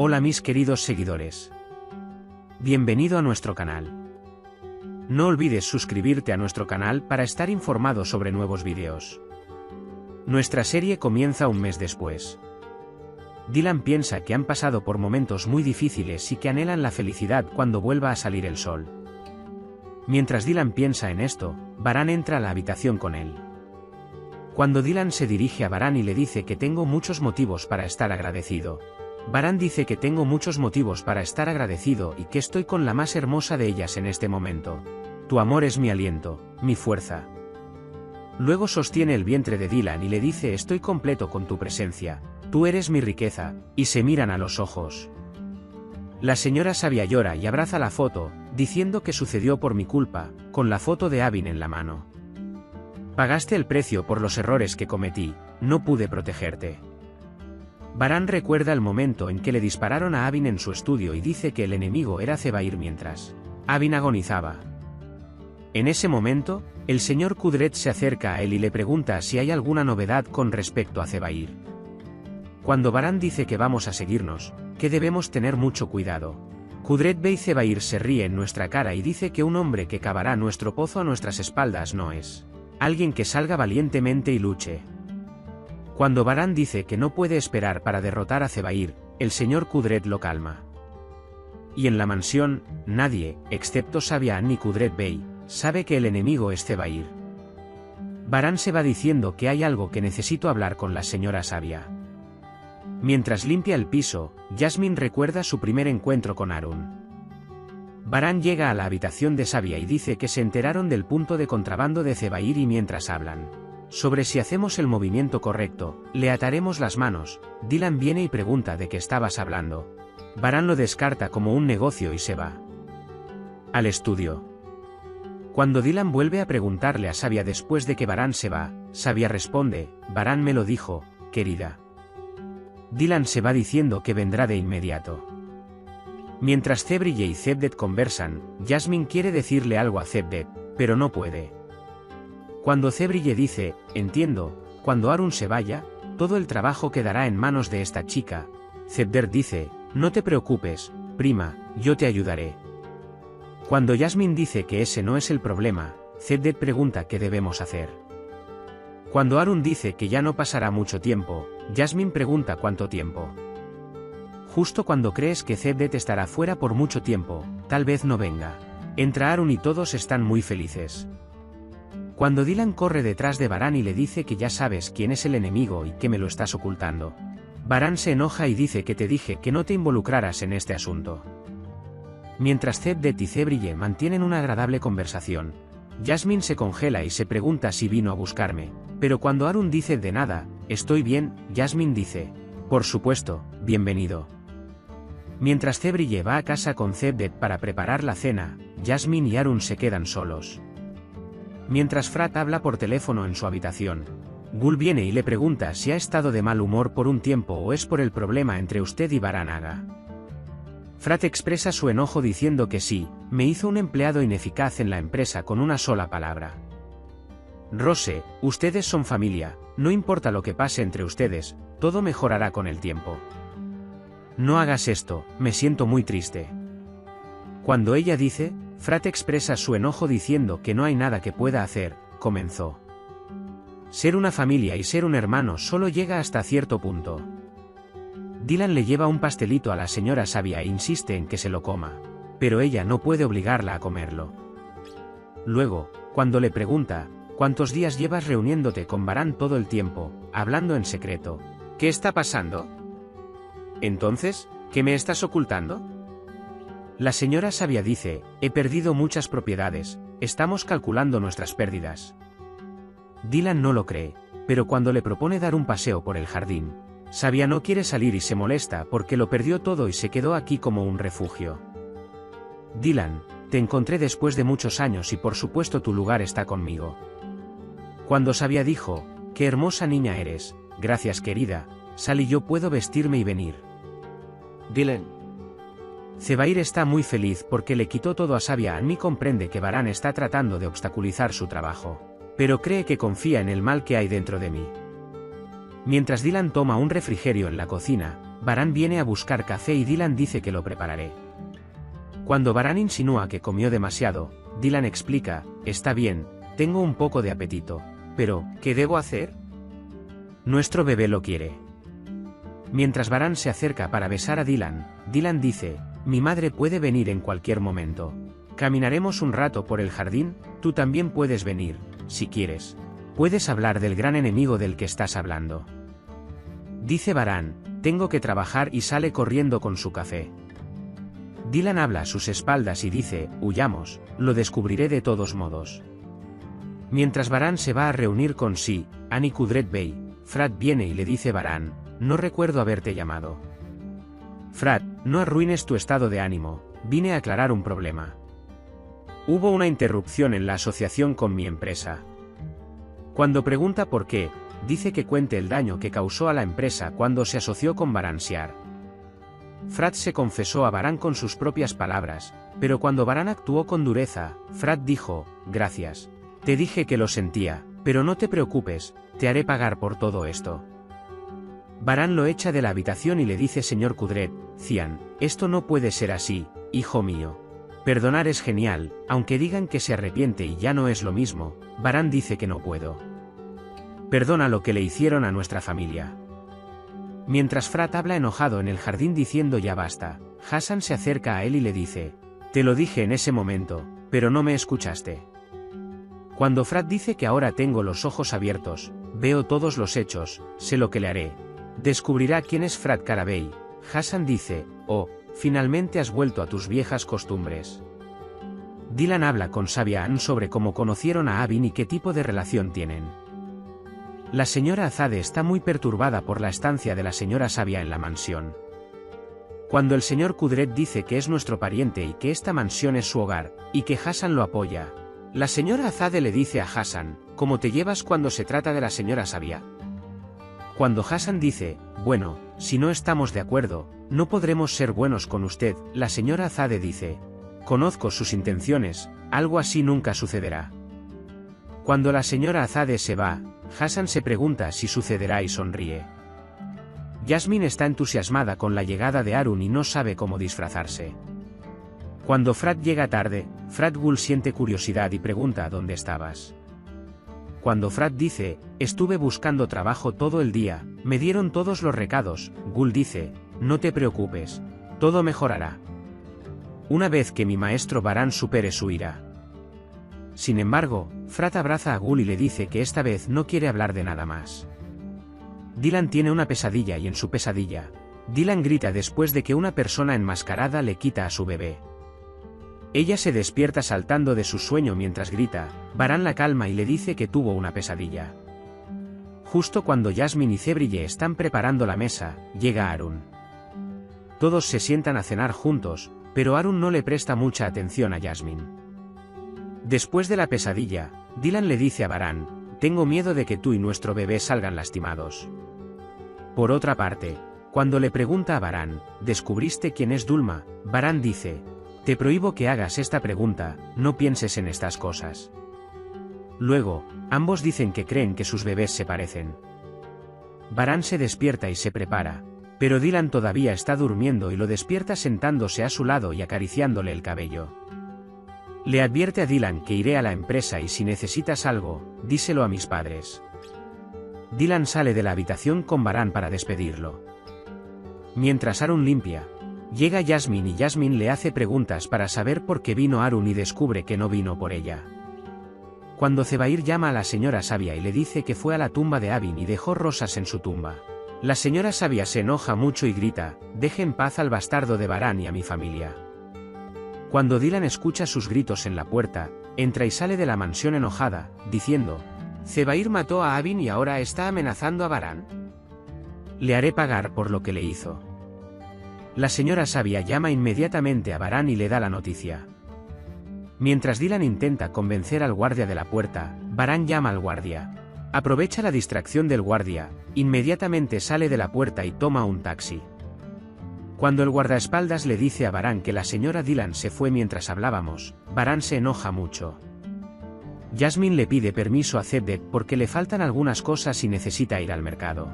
Hola mis queridos seguidores. Bienvenido a nuestro canal. No olvides suscribirte a nuestro canal para estar informado sobre nuevos vídeos. Nuestra serie comienza un mes después. Dylan piensa que han pasado por momentos muy difíciles y que anhelan la felicidad cuando vuelva a salir el sol. Mientras Dylan piensa en esto, Baran entra a la habitación con él. Cuando Dylan se dirige a Baran y le dice que tengo muchos motivos para estar agradecido, Baran dice que tengo muchos motivos para estar agradecido y que estoy con la más hermosa de ellas en este momento. Tu amor es mi aliento, mi fuerza. Luego sostiene el vientre de Dylan y le dice estoy completo con tu presencia, tú eres mi riqueza, y se miran a los ojos. La señora sabia llora y abraza la foto, diciendo que sucedió por mi culpa, con la foto de Abin en la mano. Pagaste el precio por los errores que cometí, no pude protegerte. Baran recuerda el momento en que le dispararon a Abin en su estudio y dice que el enemigo era Zebair mientras Abin agonizaba. En ese momento, el señor Kudret se acerca a él y le pregunta si hay alguna novedad con respecto a Zebair. Cuando Baran dice que vamos a seguirnos, que debemos tener mucho cuidado, Kudret ve y Zebair se ríe en nuestra cara y dice que un hombre que cavará nuestro pozo a nuestras espaldas no es alguien que salga valientemente y luche. Cuando Baran dice que no puede esperar para derrotar a Zebair, el señor Kudret lo calma. Y en la mansión, nadie, excepto Sabia ni Kudret Bey, sabe que el enemigo es Zebair. Baran se va diciendo que hay algo que necesito hablar con la señora Sabia. Mientras limpia el piso, Jasmine recuerda su primer encuentro con Harun. Baran llega a la habitación de Sabia y dice que se enteraron del punto de contrabando de Zebair y mientras hablan sobre si hacemos el movimiento correcto, le ataremos las manos. Dylan viene y pregunta de qué estabas hablando. Baran lo descarta como un negocio y se va al estudio. Cuando Dylan vuelve a preguntarle a Sabia después de que Baran se va, Sabia responde, Baran me lo dijo, querida. Dylan se va diciendo que vendrá de inmediato. Mientras Zebrille y Zebdet conversan, Jasmine quiere decirle algo a Zebdet, pero no puede. Cuando Zebrille dice, entiendo, cuando Harun se vaya, todo el trabajo quedará en manos de esta chica, Zebdet dice, no te preocupes, prima, yo te ayudaré. Cuando Jasmine dice que ese no es el problema, Zebdet pregunta qué debemos hacer. Cuando Harun dice que ya no pasará mucho tiempo, Jasmine pregunta cuánto tiempo. Justo cuando crees que Zebdet estará fuera por mucho tiempo, tal vez no venga. Entra Harun y todos están muy felices. Cuando Dylan corre detrás de Baran y le dice que ya sabes quién es el enemigo y que me lo estás ocultando, Baran se enoja y dice que te dije que no te involucraras en este asunto. Mientras Zebdet y Zebrille mantienen una agradable conversación, Jasmine se congela y se pregunta si vino a buscarme, pero cuando Harun dice de nada, estoy bien, Jasmine dice, por supuesto, bienvenido. Mientras Zebrille va a casa con Zebdet para preparar la cena, Jasmine y Harun se quedan solos. Mientras Frat habla por teléfono en su habitación, Gul viene y le pregunta si ha estado de mal humor por un tiempo o es por el problema entre usted y Baran Aga. Frat expresa su enojo diciendo que sí, me hizo un empleado ineficaz en la empresa con una sola palabra. Rose, ustedes son familia, no importa lo que pase entre ustedes, todo mejorará con el tiempo. No hagas esto, me siento muy triste. Cuando ella dice, Frat expresa su enojo diciendo que no hay nada que pueda hacer, comenzó. Ser una familia y ser un hermano solo llega hasta cierto punto. Dylan le lleva un pastelito a la señora Sabia e insiste en que se lo coma, pero ella no puede obligarla a comerlo. Luego, cuando le pregunta, ¿cuántos días llevas reuniéndote con Baran todo el tiempo, hablando en secreto? ¿Qué está pasando? Entonces, ¿qué me estás ocultando? La señora Sabia dice, he perdido muchas propiedades, estamos calculando nuestras pérdidas. Dylan no lo cree, pero cuando le propone dar un paseo por el jardín, Sabia no quiere salir y se molesta porque lo perdió todo y se quedó aquí como un refugio. Dylan, te encontré después de muchos años y por supuesto tu lugar está conmigo. Cuando Sabia dijo, qué hermosa niña eres, gracias querida, sal y yo puedo vestirme y venir. Dylan. Zebair está muy feliz porque le quitó todo a Sabia y comprende que Baran está tratando de obstaculizar su trabajo, pero cree que confía en el mal que hay dentro de mí. Mientras Dylan toma un refrigerio en la cocina, Varán viene a buscar café y Dylan dice que lo prepararé. Cuando Varán insinúa que comió demasiado, Dylan explica, está bien, tengo un poco de apetito, pero, ¿qué debo hacer? Nuestro bebé lo quiere. Mientras Varán se acerca para besar a Dylan, Dylan dice, mi madre puede venir en cualquier momento. Caminaremos un rato por el jardín, tú también puedes venir, si quieres. Puedes hablar del gran enemigo del que estás hablando. Dice Varán, tengo que trabajar y sale corriendo con su café. Dylan habla a sus espaldas y dice, huyamos, lo descubriré de todos modos. Mientras Varán se va a reunir con Annie Cudret Bey, Frat viene y le dice Varán, no recuerdo haberte llamado. Frat, no arruines tu estado de ánimo, vine a aclarar un problema. Hubo una interrupción en la asociación con mi empresa. Cuando pregunta por qué, dice que cuente el daño que causó a la empresa cuando se asoció con Varán Siar. Frat se confesó a Varán con sus propias palabras, pero cuando Varán actuó con dureza, Frat dijo, gracias. Te dije que lo sentía, pero no te preocupes, te haré pagar por todo esto. Varán lo echa de la habitación y le dice señor Cudret, Cian, esto no puede ser así, hijo mío. Perdonar es genial, aunque digan que se arrepiente y ya no es lo mismo, Varán dice que no puedo. Perdona lo que le hicieron a nuestra familia. Mientras Frat habla enojado en el jardín diciendo ya basta, Hassan se acerca a él y le dice, te lo dije en ese momento, pero no me escuchaste. Cuando Frat dice que ahora tengo los ojos abiertos, veo todos los hechos, sé lo que le haré. Descubrirá quién es Frat Carabey. Hassan dice, oh, finalmente has vuelto a tus viejas costumbres. Dylan habla con Sabian sobre cómo conocieron a Abin y qué tipo de relación tienen. La señora Azade está muy perturbada por la estancia de la señora Sabia en la mansión. Cuando el señor Cudret dice que es nuestro pariente y que esta mansión es su hogar, y que Hassan lo apoya, la señora Azade le dice a Hassan, ¿cómo te llevas cuando se trata de la señora Sabia? Cuando Hassan dice, bueno, si no estamos de acuerdo, no podremos ser buenos con usted, la señora Azade dice, conozco sus intenciones, algo así nunca sucederá. Cuando la señora Azade se va, Hassan se pregunta si sucederá y sonríe. Yasmin está entusiasmada con la llegada de Harun y no sabe cómo disfrazarse. Cuando Frat llega tarde, Frat Gul siente curiosidad y pregunta ¿dónde estabas? Cuando Frat dice, estuve buscando trabajo todo el día, me dieron todos los recados, Gul dice, no te preocupes, todo mejorará. Una vez que mi maestro Varán supere su ira. Sin embargo, Frat abraza a Gul y le dice que esta vez no quiere hablar de nada más. Dylan tiene una pesadilla y en su pesadilla, Dylan grita después de que una persona enmascarada le quita a su bebé. Ella se despierta saltando de su sueño mientras grita, Varán la calma y le dice que tuvo una pesadilla. Justo cuando Yasmin y Cebrille están preparando la mesa, llega Harun. Todos se sientan a cenar juntos, pero Harun no le presta mucha atención a Yasmin. Después de la pesadilla, Dylan le dice a Varán, tengo miedo de que tú y nuestro bebé salgan lastimados. Por otra parte, cuando le pregunta a Varán, ¿descubriste quién es Dulma? Varán dice, te prohíbo que hagas esta pregunta, no pienses en estas cosas. Luego, ambos dicen que creen que sus bebés se parecen. Varán se despierta y se prepara, pero Dylan todavía está durmiendo y lo despierta sentándose a su lado y acariciándole el cabello. Le advierte a Dylan que iré a la empresa y si necesitas algo, díselo a mis padres. Dylan sale de la habitación con Varán para despedirlo. Mientras Harun limpia, llega Yasmin y Yasmin le hace preguntas para saber por qué vino Harun y descubre que no vino por ella. Cuando Zebair llama a la señora Sabia y le dice que fue a la tumba de Abin y dejó rosas en su tumba. La señora Sabia se enoja mucho y grita, deje en paz al bastardo de Varán y a mi familia. Cuando Dylan escucha sus gritos en la puerta, entra y sale de la mansión enojada, diciendo, Zebair mató a Abin y ahora está amenazando a Varán. Le haré pagar por lo que le hizo. La señora Sabia llama inmediatamente a Varán y le da la noticia. Mientras Dylan intenta convencer al guardia de la puerta, Varán llama al guardia. Aprovecha la distracción del guardia, inmediatamente sale de la puerta y toma un taxi. Cuando el guardaespaldas le dice a Varán que la señora Dylan se fue mientras hablábamos, Varán se enoja mucho. Yasmin le pide permiso a Zedek porque le faltan algunas cosas y necesita ir al mercado.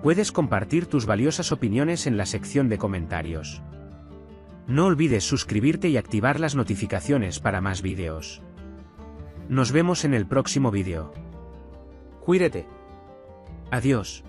Puedes compartir tus valiosas opiniones en la sección de comentarios. No olvides suscribirte y activar las notificaciones para más vídeos. Nos vemos en el próximo vídeo. Cuídate. Adiós.